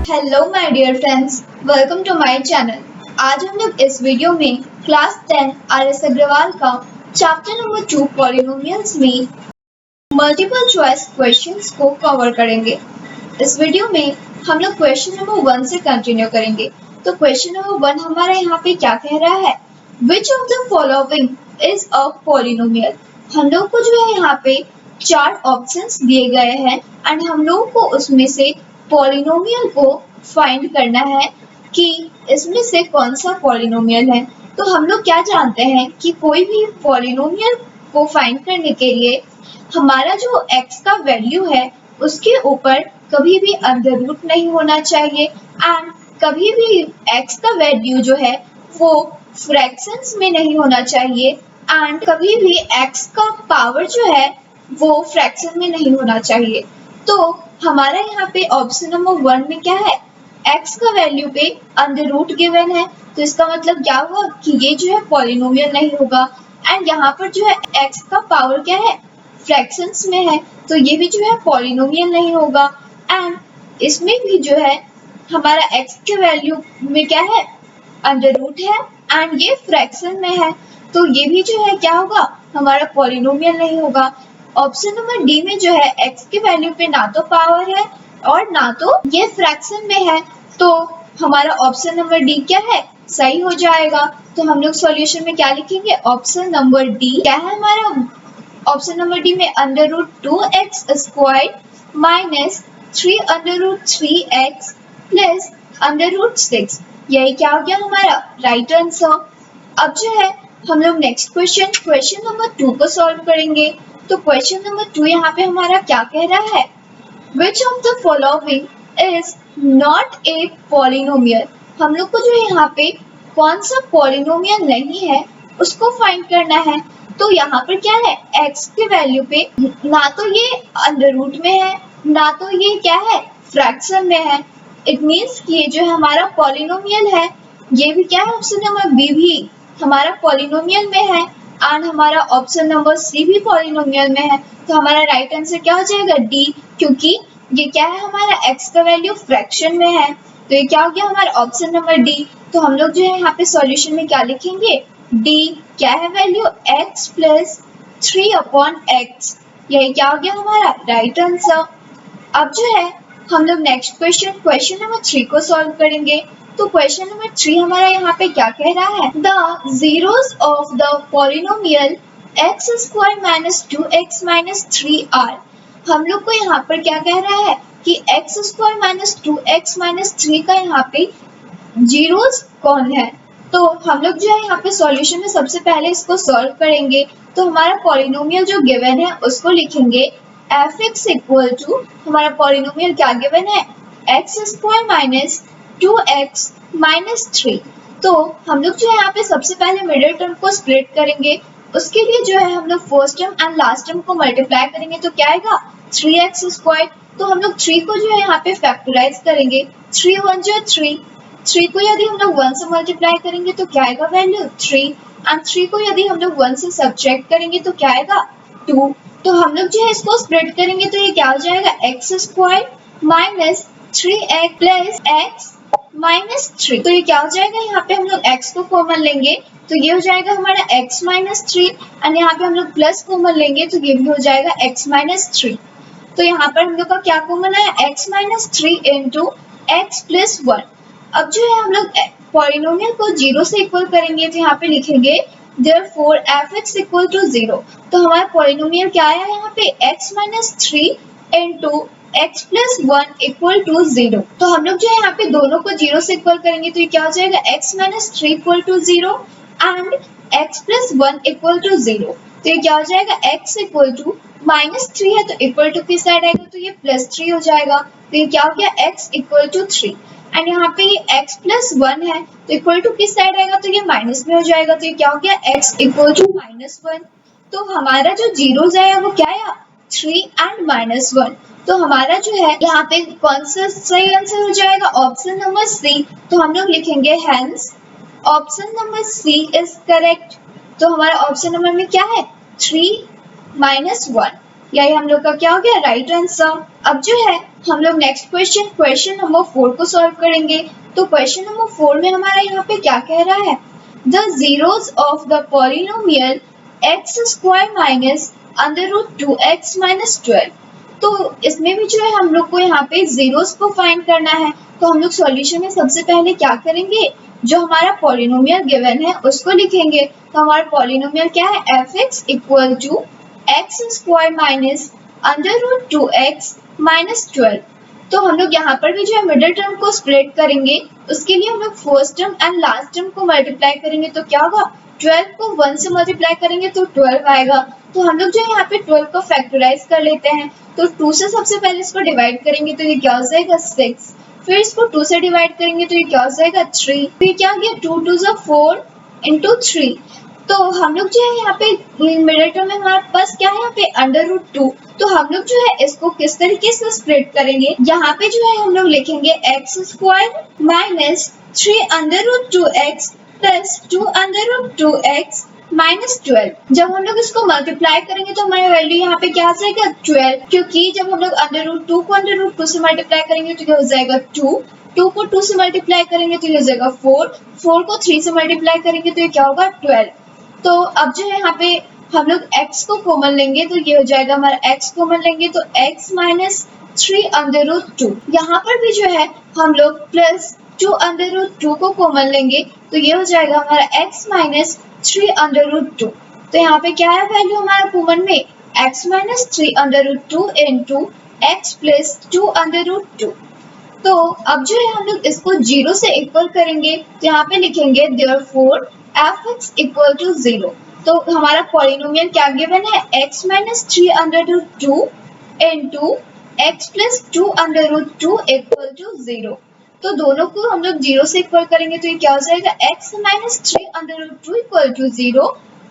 Hello my dear friends, welcome to my channel. आज हम लोग इस वीडियो में क्लास 10 आर.एस. अग्रवाल का चैप्टर नंबर 2 पॉलिनोमियल्स में मल्टीपल चॉइस क्वेश्चंस को कवर करेंगे। इस वीडियो में हम लोग क्वेश्चन नंबर 1 से कंटिन्यू करेंगे। तो क्वेश्चन नंबर 1 हमारा यहाँ पे क्या कह रहा है, which of the following is a polynomial. हम लोग को जो है यहाँ पे 4 ऑप्शंस दिए गए हैं एंड हम लोग को उसमें से पॉलिनोमियल को फाइंड करना है कि इसमें से कौन सा पॉलिनोमियल है। तो हम लोग क्या जानते हैं कि कोई भी पॉलिनोमियल को फाइंड करने के लिए हमारा जो x का वैल्यू है उसके ऊपर कभी भी अंडर रूट नहीं होना चाहिए एंड कभी भी x का वैल्यू जो है वो फ्रैक्शंस में नहीं होना चाहिए एंड कभी भी x का पावर जो है वो फ्रैक्शन में नहीं होना चाहिए। तो हमारा यहाँ पे ऑप्शन नंबर 1 में क्या है, x का वैल्यू पे अंडर रूट गिवन है, तो इसका मतलब क्या हुआ कि ये जो है पॉलिनोमियल नहीं होगा। एंड यहाँ पर जो है x का पावर क्या है, फ्रैक्शंस में है, तो ये भी जो है पॉलिनोमियल नहीं होगा। एंड इसमें भी जो है हमारा x के वैल्यू में क्या है, अंडर रूट है एंड ये फ्रैक्शन में है, तो ये भी जो है क्या होगा, हमारा पॉलिनोमियल नहीं होगा। ऑप्शन नंबर डी में जो है x के वैल्यू पे ना तो पावर है और ना तो ये फ्रैक्शन में है, तो हमारा ऑप्शन नंबर डी क्या है, सही हो जाएगा। तो हम लोग सॉल्यूशन में क्या लिखेंगे, ऑप्शन नंबर डी क्या है हमारा, ऑप्शन नंबर डी में under root 2x square minus 3 under root 3x plus under root 6, यही क्या हो गया हमारा राइट आंसर। अब जो है हम लोग नेक्स्ट क्वेश्चन नंबर 2 को सॉल्व करेंगे। तो क्वेश्चन नंबर 2 यहाँ पे हमारा क्या कह रहा है, which of the following is not a polynomial. हम लोग को जो है यहाँ पे कौन सा पॉलिनोमियल नहीं है उसको फाइंड करना है। तो यहाँ पर क्या है, x के वैल्यू पे ना तो ये अंडर रूट में है ना तो ये क्या है, फ्रैक्शन में है। इट मीन्स कि ये जो है हमारा पॉलिनोमियल है, ये भी क्या है, ऑप्शन नंबर बी भी हमारा पॉलिनोमियल में है एंड हमारा ऑप्शन नंबर सी भी पॉलिनोमियल में है। तो हमारा राइट आंसर क्या हो जाएगा, डी, क्योंकि ये क्या है हमारा x का वैल्यू फ्रैक्शन में है, तो ये क्या हो गया हमारा ऑप्शन नंबर डी। तो हम लोग जो है यहाँ पे सॉल्यूशन में क्या लिखेंगे, डी क्या है वैल्यू, x प्लस 3/x, यही क्या हो गया हमारा राइट आंसर। अब जो है हम लोग नेक्स्ट क्वेश्चन नंबर 3 को सॉल्व करेंगे। तो क्वेश्चन नंबर 3 हमारा यहाँ पे क्या कह रहा है, the zeros of the polynomial x square minus 2x minus 3r। हम लोग को यहाँ पर क्या कह रहा है कि x square minus 2x minus 3 का यहाँ पे जीरोस कौन है। तो हम लोग जो है यहाँ पे सॉल्यूशन में सबसे पहले इसको सॉल्व करेंगे। तो हमारा पॉलिनोमियल जो गिवन है उसको लिखेंगे f(x) इक्वल टू, हमारा पॉलिनोमियल क्या गिवन है, x square minus 2x minus 3। तो हम लोग जो है यहाँ पे सबसे पहले मिडिल टर्म को स्प्लिट करेंगे, उसके लिए जो है हम लोग first term and last term को मल्टीप्लाई करेंगे, तो क्या आएगा 3x स्क्वायर। तो हम लोग 3 को जो है यहाँ पे फैक्टराइज करेंगे, 3 1 जो 3 को यदि हम लोग 1 से मल्टीप्लाई करेंगे तो क्या आएगा वैल्यू 3 एंड 3 को यदि हम लोग 1 से सब्ट्रैक्ट करेंगे तो क्या आएगा 2। तो हम लोग जो है इसको स्प्लिट करेंगे तो ये क्या हो जाएगा, x square minus 3x plus x minus 3। तो ये क्या हो जाएगा, यहाँ पे हम लोग x को कॉमन लेंगे तो ये हो जाएगा हमारा x माइनस 3 एंड यहाँ पे हम लोग प्लस कॉमन लेंगे तो ये भी हो जाएगा x माइनस 3। तो यहाँ पर हम लोग का क्या कॉमन है, x minus 3 into x plus 1। अब जो है हम लोग पॉलिनोमियल को 0 से इक्वल करेंगे तो यहाँ पे लिखेंगे therefore f(x) इक्वल टू 0। तो हमारा पॉलिनोमियल क्या आया यहाँ पे, x minus 3 into x plus 1 equal to 0। तो हम लोग जो है यहाँ पे दोनों को 0 से इक्वल करेंगे तो ये क्या हो जाएगा, x minus 3 equal to 0 and x plus 1 equal to 0। तो ये क्या हो जाएगा, x इक्वल टू माइनस 3 है तो इक्वल टू किस साइड आएगा, तो ये प्लस 3 हो जाएगा। तो ये क्या हो गया, x इक्वल टू 3 एंड यहाँ पे ये x प्लस 1 है तो इक्वल टू किस साइड आएगा, तो ये माइनस में हो जाएगा। तो ये क्या हो गया, x इक्वल टू माइनस 1। तो हमारा जो जीरोस है वो क्या है, 3 एंड माइनस 1। तो हमारा जो है यहाँ पे कौन सा सही आंसर हो जाएगा, ऑप्शन नंबर सी। तो हम लोग लिखेंगे hence option number C is correct. तो हमारा ऑप्शन नंबर में क्या है, 3 माइनस 1, यही हम लोग का क्या हो गया राइट आंसर। अब जो है हम लोग नेक्स्ट क्वेश्चन नंबर 4 को सॉल्व करेंगे। तो क्वेश्चन नंबर 4 में हमारा यहाँ पे क्या कह रहा है, the zeros of the polynomial x square minus under root 2x minus 12। तो इसमें भी जो है हम लोग को यहाँ पे जीरोस को फाइंड करना है। तो हम लोग सॉल्यूशन में सबसे पहले क्या करेंगे, जो हमारा पॉलिनोमियल गिवन है उसको लिखेंगे। तो हमारा पॉलिनोमियल क्या है, f x equal to x square minus under root 2x minus 12। तो हम लोग यहाँ पर भी जो है मिडिल टर्म को स्प्लिट करेंगे। उसके लिए हम लोग first term and last term को मल्टीप्लाई करेंगे। तो क्या होगा, 12 को 1 से मल्टीप्लाई करेंगे तो 12 आएगा। तो हम लोग जो है यहाँ पे 12 को फैक्टराइज कर लेते हैं। तो 2 से सबसे पहले इसको डिवाइड करेंगे तो ये क्या हो जाएगा 6। फिर इसको 2 से डिवाइड करेंगे तो ये क्या हो जाएगा 3। तो ये क्या हो गया 2 2 ज़ा 4 इंटू 3। तो हम लोग जो है यहाँ पे मिडिल टर्म में हमारे पास क्या है, यहाँ पे अंडर रूट 2। तो हम लोग जो है इसको किस तरीके से स्प्लिट करेंगे, यहाँ पे जो है हम लोग लिखेंगे x square minus 3 under root 2x plus 2 under root 2x minus 12। जब हम लोग इसको मल्टीप्लाई करेंगे तो हमारा वैल्यू यहाँ पे क्या आ जाएगा 12, क्योंकि जब हम लोग अंडर रूट 2 को अंडर रूट 2 से मल्टीप्लाई करेंगे तो क्या हो जाएगा 2, 2 को 2 से मल्टीप्लाई करेंगे तो ये हो जाएगा 4, 4 को 3 से मल्टीप्लाई करेंगे तो ये क्या होगा 12। तो अब जो है यहाँ पे हम लोग x को कॉमन लेंगे तो ये हो जाएगा हमारा x कॉमन लेंगे तो x माइनस 3 अंडर रूट 2। यहाँ पर भी जो है हम लोग प्लस 2 अंडर रूट 2 को कॉमन लेंगे तो ये हो जाएगा हमारा x माइनस 3 अंडर रूट 2। तो यहाँ पे क्या है वैल्यू हमारा कॉमन में, x minus 3 under root 2 into x plus 2 under root 2। तो अब जो है हम लोग इसको 0 से इक्वल करेंगे। तो यहाँ पे लिखेंगे therefore f x equal to 0। तो हमारा पॉलिनोमियल क्या गिवन है, x minus 3 under root 2 into x plus 2 under root 2 equal to 0। तो दोनों को हम लोग 0 से इक्वल करेंगे तो ये क्या हो जाएगा, x minus 3 under root 2 equal to 0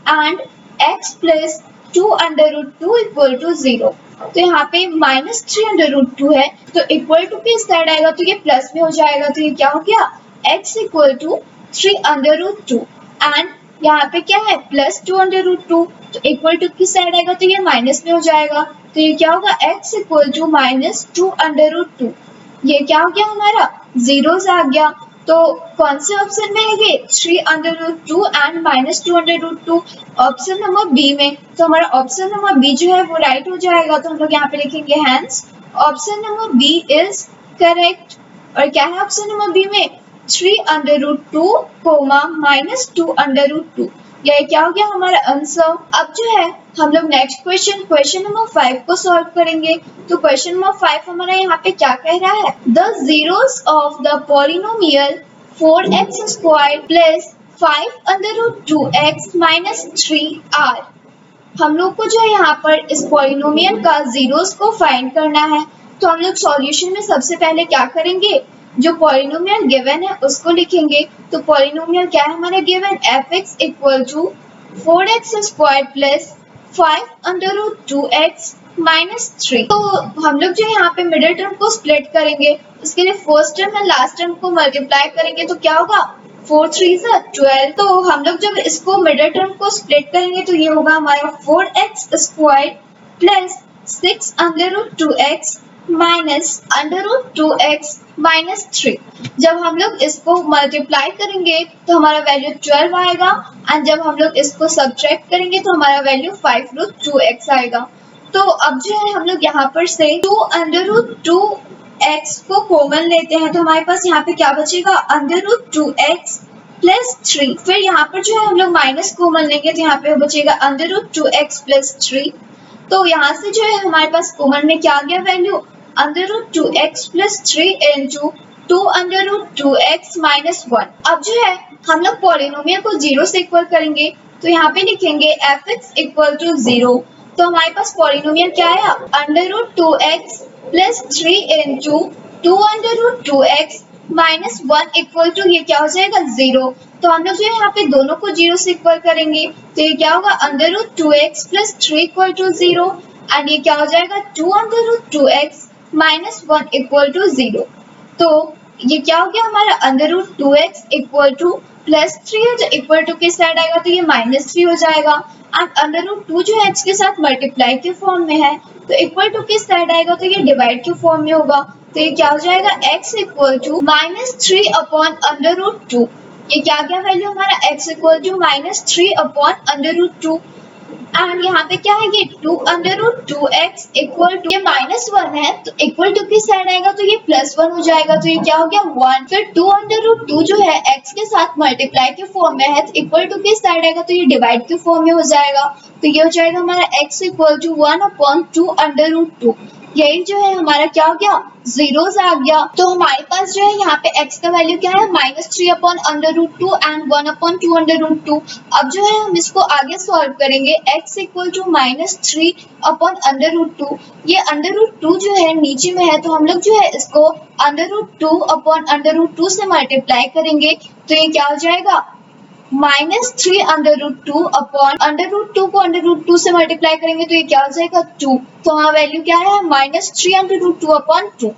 and x plus 2 under root 2 equal to 0। तो यहाँ पे माइनस 3 अंडर रूट 2 है तो इक्वल टू के साइड आएगा तो ये प्लस में हो जाएगा। तो ये क्या हो गया, x equal to 3 under root 2 and यहाँ पे क्या है प्लस 2 अंडर रूट 2। तो इक्वल टू की साइड आएगा तो ये माइनस में हो जाएगा। तो ये क्या होगा, x equal to minus 2 under root 2। ये क्या हो गया हमारा जीरोस आ गया। तो कौन से ऑप्शन में है ये, 3 under root 2 and minus 2 under root 2, option number B में। तो हमारा ऑप्शन नंबर बी जो है वो राइट हो जाएगा। तो हम लोग यहाँ पे लिखेंगे hence option number B is correct. और क्या है ऑप्शन नंबर बी में, 3 under root 2 comma minus 2 under root 2। यह क्या हो गया हमारा आंसर। अब जो है हम लोग नेक्स्ट क्वेश्चन नंबर 5 को सॉल्व करेंगे। तो क्वेश्चन नंबर 5 हमारा यहाँ पे क्या कह रहा है, the zeros of the polynomial 4x square plus 5 under root 2x minus 3 are. हम लोग को जो है यहाँ पर इस पॉलिनोमियल का जीरोस को फाइंड करना है। तो हम लोग सॉल्यूशन में सबसे पहले क्या करेंगे, जो पॉलिनोमियल गिवन है उसको लिखेंगे। तो पॉलिनोमियल क्या है हमारा given, f x equal to 4x square plus 5 under root 2x minus 3। तो हम लोग जो है यहाँ पे मिडिल टर्म को स्प्लिट करेंगे। उसके लिए फर्स्ट टर्म और लास्ट टर्म को मल्टीप्लाई करेंगे तो क्या होगा 4 3 ज़ा 12। तो हम लोग जब इसको मिडिल टर्म को स्प्लिट करेंगे तो ये होगा हमारा 4x square plus 6 under root 2x minus under root 2x minus 3। जब हम लोग इसको मल्टीप्लाई करेंगे तो हमारा वैल्यू 12 आएगा एंड जब हम लोग इसको सब्ट्रैक्ट करेंगे तो हमारा वैल्यू 5 रूट 2x आएगा। तो अब जो है हम लोग यहाँ पर से 2 अंडर रूट 2x को कॉमन लेते हैं। तो हमारे पास यहाँ पे क्या बचेगा, अंडर रूट 2x प्लस 3। फिर यहाँ पर जो है हम लोग माइनस कॉमन लेंगे तो यहाँ पे बचेगा अंडर रूट 2x प्लस 3। तो यहाँ से जो है हमारे पास कॉमन में क्या आ गया value, under root 2x plus 3 into 2 under root 2x minus 1। अब जो है हम लोग पॉलिनोमियल को 0 से इक्वल करेंगे। तो यहाँ पे लिखेंगे एफ एक्स इक्वल टू 0। तो हमारे पास पॉलिनोमियल क्या आया, under root 2x plus 3 into 2 under root 2x minus 1 equal to ये क्या हो जाएगा 0। तो हम लोग जो है यहाँ पे दोनों को 0 से इक्वल करेंगे तो ये क्या होगा, under root 2x plus 3 equal to 0 and ये क्या हो जाएगा 2 under root 2x minus 1 equal to 0। तो ये क्या हो गया हमारा under root 2x equal to plus 3 है, जो इक्वल टू किस साइड आएगा तो ये -3 हो जाएगा। एंड अंडर रूट 2 जो है x के साथ मल्टीप्लाई के फॉर्म में है, तो इक्वल टू किस साइड आएगा तो ये डिवाइड के फॉर्म में होगा। तो ये क्या हो जाएगा x equal to -3 upon under root 2। ये क्या क्या वैल्यू हमारा x equal to -3 upon under root 2। And यहाँ पे क्या है ये 2 under root 2x equal to ये -1 है, तो इक्वल टू किस साइड आएगा तो ये +1 हो जाएगा। तो ये क्या हो गया 1। फिर 2 अंडर रूट 2 जो है x के साथ मल्टीप्लाई के फॉर्म में है, तो इक्वल टू किस साइड आएगा तो ये डिवाइड के फॉर्म में हो जाएगा। तो ये हो जाएगा हमारा x equal to 1/2 under root 2। यही जो है हमारा क्या हो गया जीरोस आ गया। तो हमारे पास जो है यहाँ पे x का वैल्यू क्या है -3 upon under root 2 and 1/2 under root 2। अब जो है हम इसको आगे सॉल्व करेंगे। x equal to -3 upon under root 2। ये अंडर रूट 2 जो है नीचे में है, तो हम लोग जो है इसको under root 2 upon under root 2 से मल्टीप्लाई करेंगे। तो ये क्या हो जाएगा -3 under root 2 upon under root 2 को अंडर रूट 2 से मल्टीप्लाई करेंगे तो ये क्या हो जाएगा 2। तो हमारा वैल्यू क्या है -3 अंडर रूट 2 अपॉन 2।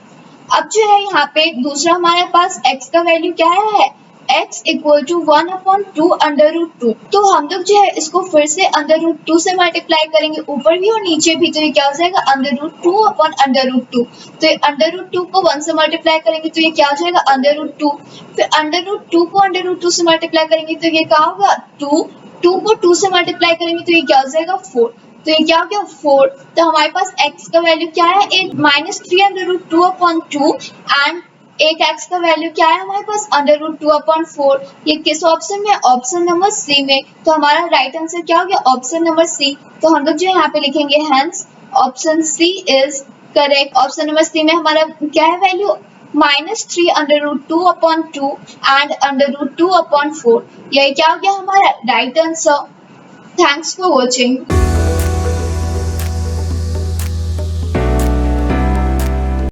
अब जो है यहाँ पे दूसरा हमारे पास x का वैल्यू क्या है x equal to 1/2 under root 2। तो हम लोग जो है इसको फिर से अंडर रूट 2 से मल्टीप्लाई करेंगे ऊपर भी और नीचे भी। तो ये क्या हो जाएगा under root 2 upon under root 2। तो ये अंडर रूट 2 को 1 से मल्टीप्लाई करेंगे तो ये क्या हो जाएगा अंडर रूट 2। फिर अंडर रूट 2 को अंडर रूट 2 से मल्टीप्लाई करेंगे तो ये क्या होगा 2। 2 को 2 से मल्टीप्लाई करेंगे तो ये क्या हो जाएगा 4। तो ये क्या हो गया 4। तो हमारे पास x का वैल्यू क्या है एक -3 अंडर रूट 2 अपॉन 2 एंड एक x का वैल्यू क्या है हमारे पास अंडर रूट 2 अपॉन 4। ये किस ऑप्शन में ऑप्शन नंबर सी में। तो हमारा राइट आंसर क्या हो गया ऑप्शन नंबर सी। तो हम लोग जो यहाँ पे लिखेंगे hence option C is correct. Option number C में हमारा क्या है value -3 under root 2 upon 2 and under root 2 upon 4। यही क्या हो गया हमारा right answer. Thanks for watching.